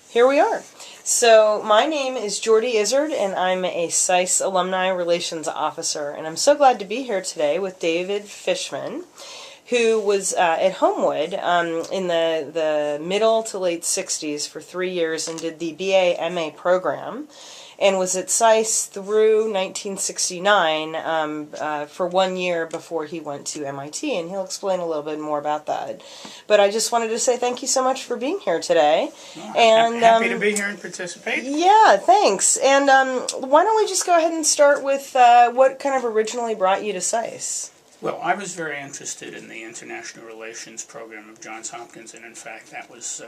Here we are. So my name is Jordy Izzard, and I'm a SAIS Alumni Relations Officer, and I'm so glad to be here today with David Fishman, who was at Homewood in the middle to late 60s for 3 years and did the BA-MA program, and was at SAIS through 1969 for 1 year before he went to MIT, and he'll explain a little bit more about that. But I just wanted to say thank you so much for being here today. Well, and happy to be here and participate. Yeah, thanks. And why don't we just go ahead and start with what kind of originally brought you to SAIS? Well, I was very interested in the international relations program of Johns Hopkins, and in fact, that was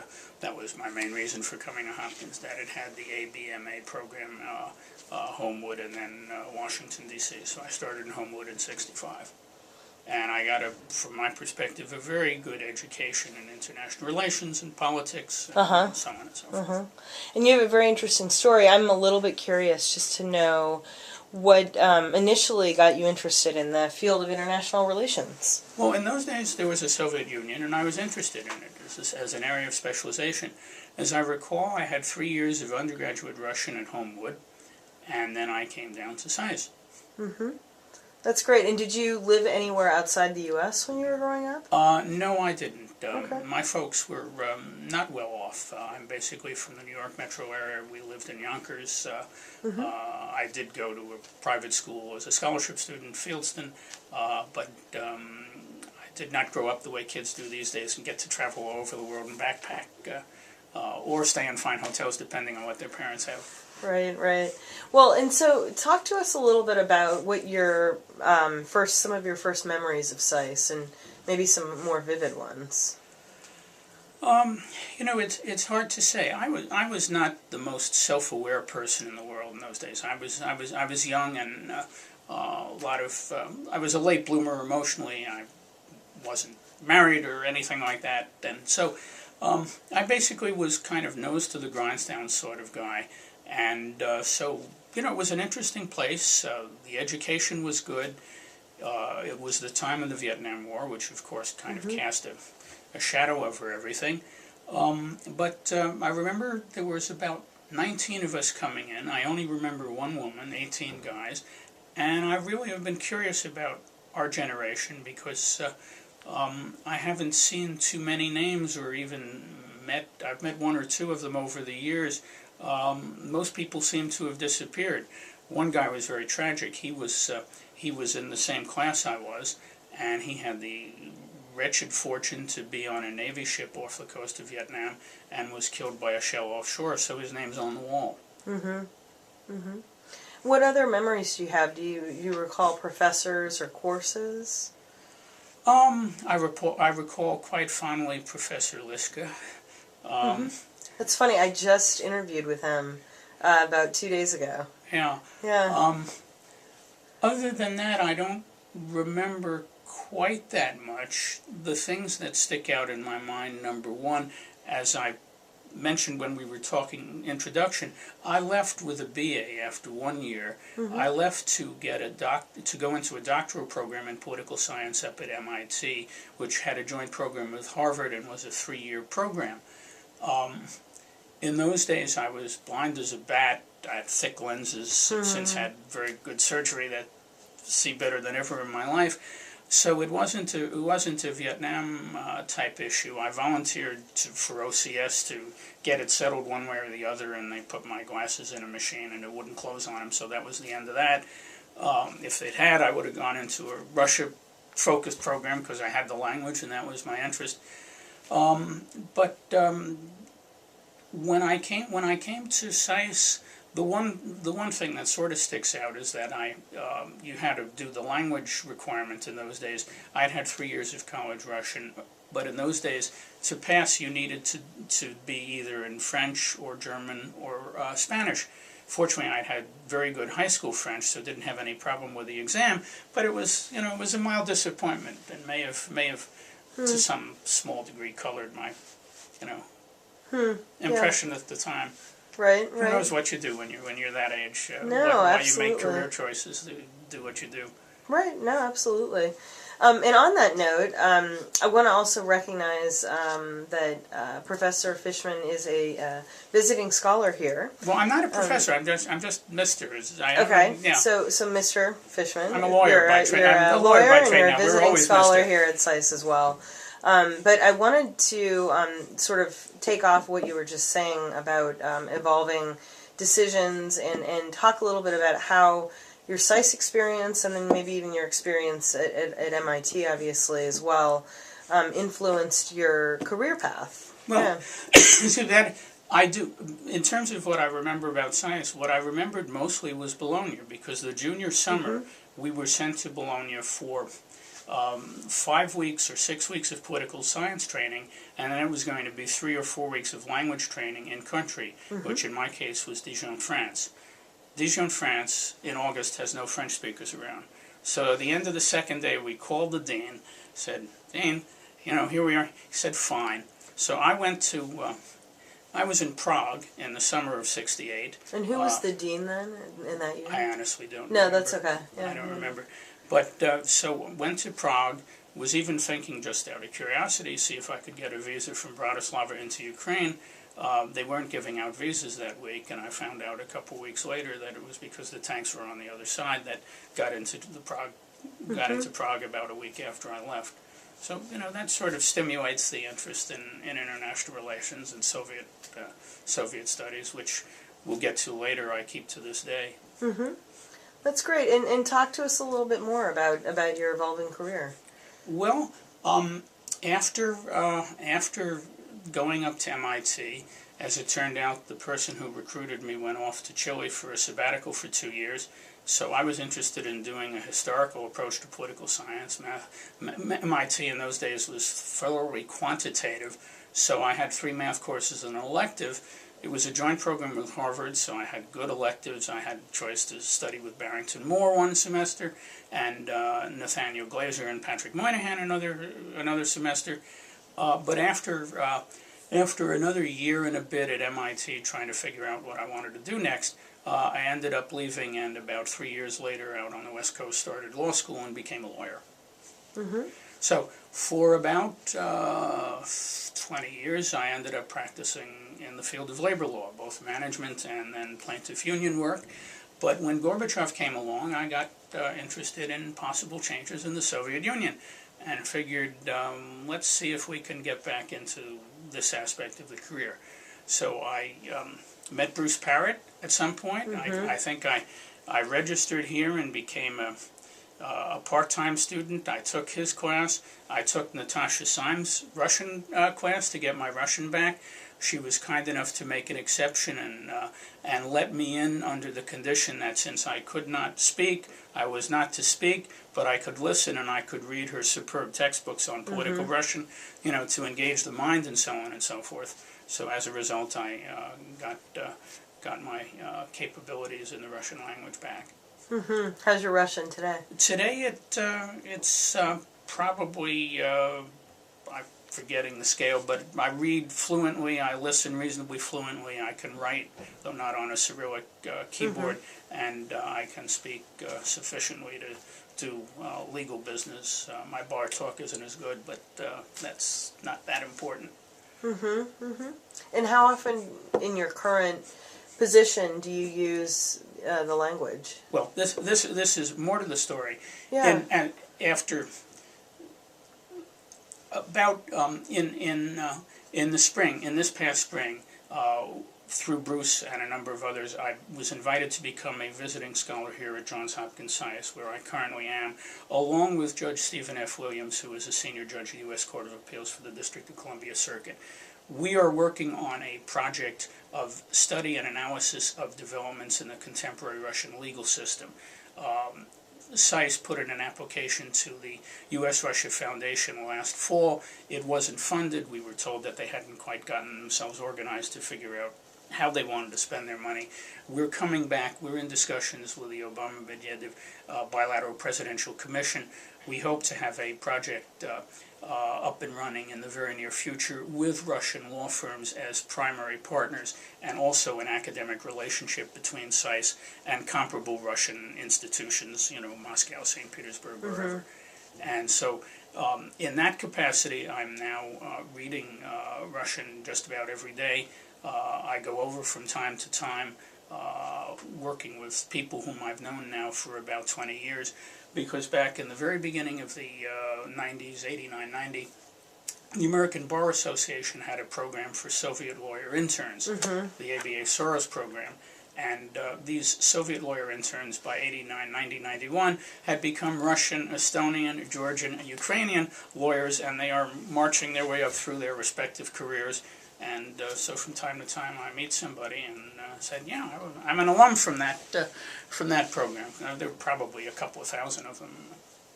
my main reason for coming to Hopkins. That it had the ABMA program, Homewood, and then Washington D.C. So I started in Homewood in '65, and I got from my perspective, a very good education in international relations and politics, and so on and so forth. And you have a very interesting story. I'm a little bit curious just to know what initially got you interested in the field of international relations. Well, in those days, there was a Soviet Union, and I was interested in it as an area of specialization. As I recall, I had 3 years of undergraduate Russian at Homewood, and then I came down to SAIS. That's great. And did you live anywhere outside the U.S. when you were growing up? No, I didn't. Okay. My folks were not well off. I'm basically from the New York metro area. We lived in Yonkers. I did go to a private school as a scholarship student, Fieldston, but I did not grow up the way kids do these days and get to travel all over the world and backpack or stay in fine hotels depending on what their parents have. Right, right. Well, and so talk to us a little bit about what your some of your first memories of SAIS, and maybe some more vivid ones. You know, it's hard to say. I was not the most self-aware person in the world in those days. I was young, and I was a late bloomer emotionally. I wasn't married or anything like that, and so I basically was kind of nose to the grindstone sort of guy. And so, you know, it was an interesting place. The education was good. It was the time of the Vietnam War, which of course kind of cast a shadow over everything. But I remember there was about 19 of us coming in. I only remember one woman, 18 guys. And I really have been curious about our generation because I haven't seen too many names or even I've met one or two of them over the years. Most people seem to have disappeared. One guy was very tragic. He was in the same class I was, and he had the wretched fortune to be on a Navy ship off the coast of Vietnam and was killed by a shell offshore, so his name's on the wall. What other memories do you have? Do you recall professors or courses? I recall quite fondly Professor Liska. That's funny. I just interviewed with him about 2 days ago. Yeah. Yeah. Other than that, I don't remember quite that much. The things that stick out in my mind, number one, as I mentioned when we were talking introduction, I left with a BA after 1 year. I left to get to go into a doctoral program in political science up at MIT, which had a joint program with Harvard and was a 3-year program. In those days, I was blind as a bat. I had thick lenses, since had very good surgery that see better than ever in my life. So it wasn't a Vietnam type issue. I volunteered for OCS to get it settled one way or the other, and they put my glasses in a machine and it wouldn't close on them. So that was the end of that. If they'd had, I would have gone into a Russia-focused program because I had the language and that was my interest. When I came to SAIS, the one thing that sort of sticks out is that you had to do the language requirement in those days. I'd had 3 years of college Russian, but in those days, to pass, you needed to be either in French or German or Spanish. Fortunately, I'd had very good high school French, so didn't have any problem with the exam. But it was, you know, it was a mild disappointment, and may have to some small degree colored my, you know, impression at the time. Right, Who knows what you do when you're that age? No, why absolutely. you make career choices, do what you do. Right, no, absolutely. And on that note, I want to also recognize that Professor Fishman is a visiting scholar here. Well, I'm not a professor. I'm just Mr. Okay. Yeah. So Mr. Fishman, I'm a lawyer by trade. You're a I'm a lawyer by trade and you're now. a We're visiting always scholar Mr. here at SAIS as well. But I wanted to sort of take off what you were just saying about evolving decisions and talk a little bit about how your SAIS experience and then maybe even your experience at MIT, obviously, as well, influenced your career path. Well, so that I do, in terms of what I remember about science, what I remembered mostly was Bologna, because the junior summer we were sent to Bologna for 5 weeks or 6 weeks of political science training, and then it was going to be 3 or 4 weeks of language training in country, which in my case was Dijon, France. Dijon, France, in August has no French speakers around. So at the end of the second day, we called the dean, said, "Dean, you know, here we are." He said, "Fine." So I went to, I was in Prague in the summer of '68. And who was the dean then in that year? I honestly don't remember. No, that's okay. Yeah, I don't remember. But, so went to Prague, was even thinking, just out of curiosity, see if I could get a visa from Bratislava into Ukraine. They weren't giving out visas that week, and I found out a couple weeks later that it was because the tanks were on the other side that got into Prague about a week after I left. So, you know, that sort of stimulates the interest in international relations and Soviet studies, which we'll get to later, I keep to this day. That's great. And talk to us a little bit more about your evolving career. Well, after going up to MIT, as it turned out, the person who recruited me went off to Chile for a sabbatical for 2 years. So I was interested in doing a historical approach to political science. MIT in those days was thoroughly quantitative, so I had 3 math courses and an elective. It was a joint program with Harvard, so I had good electives. I had a choice to study with Barrington Moore one semester, and Nathaniel Glaser and Patrick Moynihan another semester. But after another year and a bit at MIT trying to figure out what I wanted to do next, I ended up leaving, and about 3 years later out on the West Coast started law school and became a lawyer. So for about 20 years I ended up practicing in the field of labor law, both management and then plaintiff union work. But when Gorbachev came along, I got interested in possible changes in the Soviet Union and figured, let's see if we can get back into this aspect of the career. So I met Bruce Parrott at some point. I think I registered here and became a part-time student. I took his class. I took Natasha Syme's Russian class to get my Russian back. She was kind enough to make an exception and let me in under the condition that since I could not speak, I was not to speak, but I could listen and I could read her superb textbooks on political Russian, you know, to engage the mind and so on and so forth. So as a result, I got my capabilities in the Russian language back. How's your Russian today? Today it's probably, I'm forgetting the scale, but I read fluently, I listen reasonably fluently, I can write, though not on a Cyrillic keyboard, and I can speak sufficiently to do legal business. My bar talk isn't as good, but that's not that important. And how often in your current position do you use the language? Well, this is more to the story. Yeah. And after about in the spring, in this past spring, through Bruce and a number of others, I was invited to become a visiting scholar here at Johns Hopkins SAIS, where I currently am, along with Judge Stephen F. Williams, who is a senior judge of the U.S. Court of Appeals for the District of Columbia Circuit. We are working on a project of study and analysis of developments in the contemporary Russian legal system. SAIS put in an application to the U.S.-Russia Foundation last fall. It wasn't funded. We were told that they hadn't quite gotten themselves organized to figure out how they wanted to spend their money. We're coming back. We're in discussions with the Obama-Medvedev Bilateral Presidential Commission. We hope to have a project up and running in the very near future with Russian law firms as primary partners, and also an academic relationship between SAIS and comparable Russian institutions, you know, Moscow, St. Petersburg, wherever. And so in that capacity, I'm now reading Russian just about every day. I go over from time to time, working with people whom I've known now for about 20 years, because back in the very beginning of the 90s, 89, 90, the American Bar Association had a program for Soviet lawyer interns, the ABA Soros program. And these Soviet lawyer interns by 89, 90, 91 had become Russian, Estonian, Georgian, and Ukrainian lawyers, and they are marching their way up through their respective careers. And so from time to time I meet somebody and said, yeah, I'm an alum from that program. There are probably a couple of thousand of them.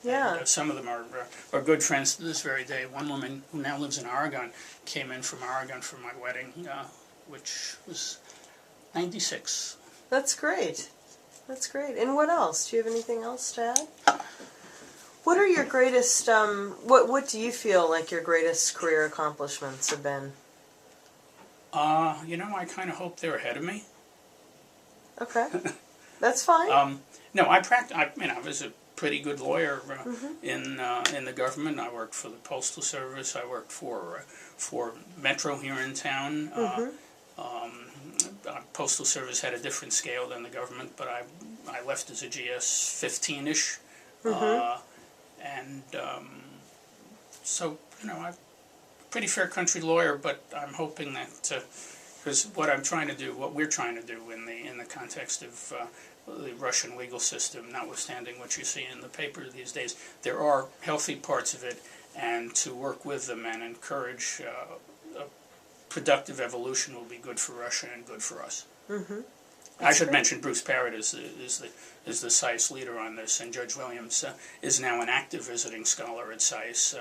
Yeah. And, some of them are good friends to this very day. One woman who now lives in Oregon came in from Oregon for my wedding, which was 96. That's great. That's great. And what else? Do you have anything else to add? What are your greatest, what do you feel like your greatest career accomplishments have been? I kind of hope they're ahead of me. Okay. That's fine. No, I was a pretty good lawyer in the government. I worked for the Postal Service. I worked for Metro here in town. Postal Service had a different scale than the government, but I left as a GS 15-ish, and so I'm a pretty fair country lawyer. But I'm hoping that because what we're trying to do in the context of the Russian legal system, notwithstanding what you see in the paper these days, there are healthy parts of it, and to work with them and encourage a productive evolution will be good for Russia and good for us. I should mention Bruce Parrott is the SAIS leader on this, and Judge Williams is now an active visiting scholar at SAIS.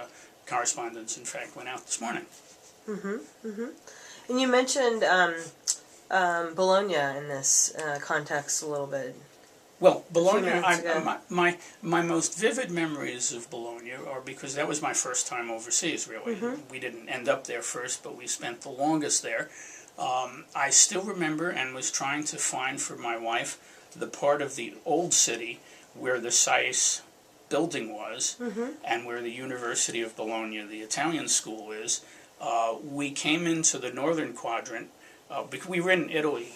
Correspondence, in fact, went out this morning. And you mentioned Bologna in this context a little bit. Well, Bologna, my most vivid memories of Bologna are because that was my first time overseas, really. We didn't end up there first, but we spent the longest there. I still remember and was trying to find for my wife the part of the old city where the SAIS building was and where the University of Bologna, the Italian school, is. We came into the northern quadrant. Because we were in Italy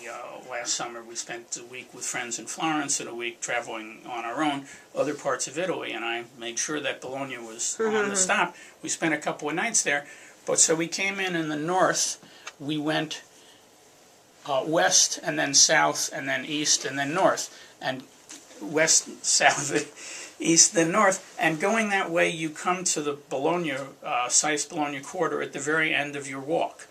last summer. We spent a week with friends in Florence and a week traveling on our own other parts of Italy, and I made sure that Bologna was on the stop. We spent a couple of nights there, but so we came in the north. We went west and then south and then east and then north, and west, south, east, then north, and going that way you come to the Bologna, SAIS Bologna quarter at the very end of your walk.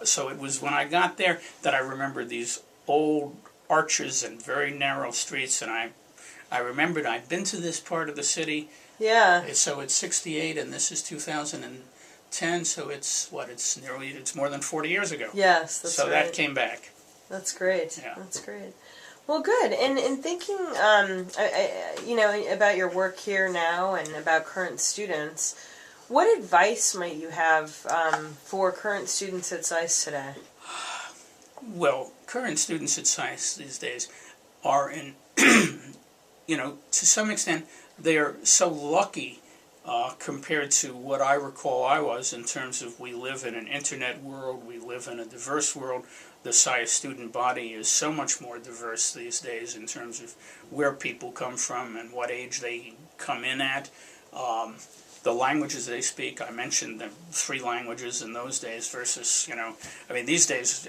So it was when I got there that I remembered these old arches and very narrow streets, and I remembered I'd been to this part of the city. Yeah. So it's 68 and this is 2010, so it's more than 40 years ago. Yes, that's right. So that came back. That's great. Yeah. That's great. Well, good. And in thinking, about your work here now and about current students, what advice might you have for current students at SAIS today? Well, current students at SAIS these days are to some extent, they are so lucky compared to what I recall I was in terms of we live in an internet world, we live in a diverse world. The SAIS student body is so much more diverse these days in terms of where people come from and what age they come in at. The languages they speak, I mentioned the 3 languages in those days versus, these days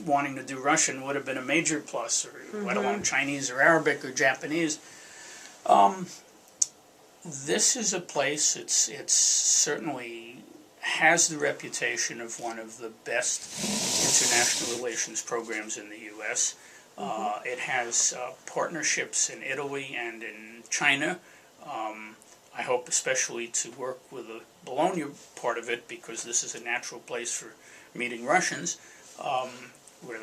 wanting to do Russian would have been a major plus, or let alone Chinese or Arabic or Japanese. This is a place, it's certainly has the reputation of one of the best international relations programs in the U.S. It has partnerships in Italy and in China. I hope especially to work with the Bologna part of it, because this is a natural place for meeting Russians, where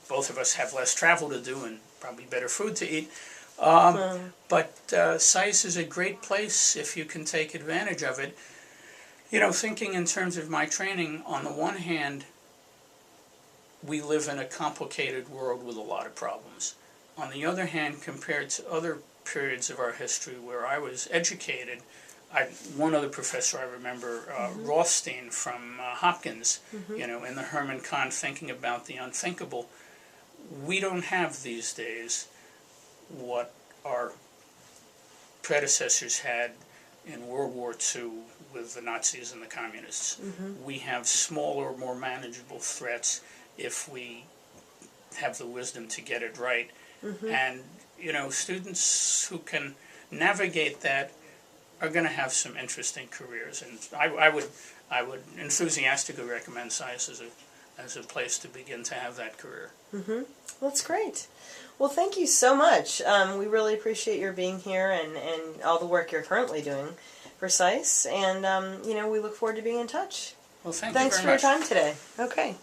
both of us have less travel to do and probably better food to eat. But SAIS is a great place if you can take advantage of it. Thinking in terms of my training, on the one hand, we live in a complicated world with a lot of problems. On the other hand, compared to other periods of our history where I was educated, one other professor I remember, Rothstein from Hopkins, you know, in the Herman Kahn Thinking About the Unthinkable. We don't have these days what our predecessors had in World War II with the Nazis and the Communists. We have smaller, more manageable threats if we have the wisdom to get it right. And, you know, students who can navigate that are going to have some interesting careers. And I would enthusiastically recommend SAIS as a place to begin to have that career. Well, that's great. Well, thank you so much. We really appreciate your being here and all the work you're currently doing for SAIS. And, you know, we look forward to being in touch. Well, Thanks you very for much. your time today. Okay.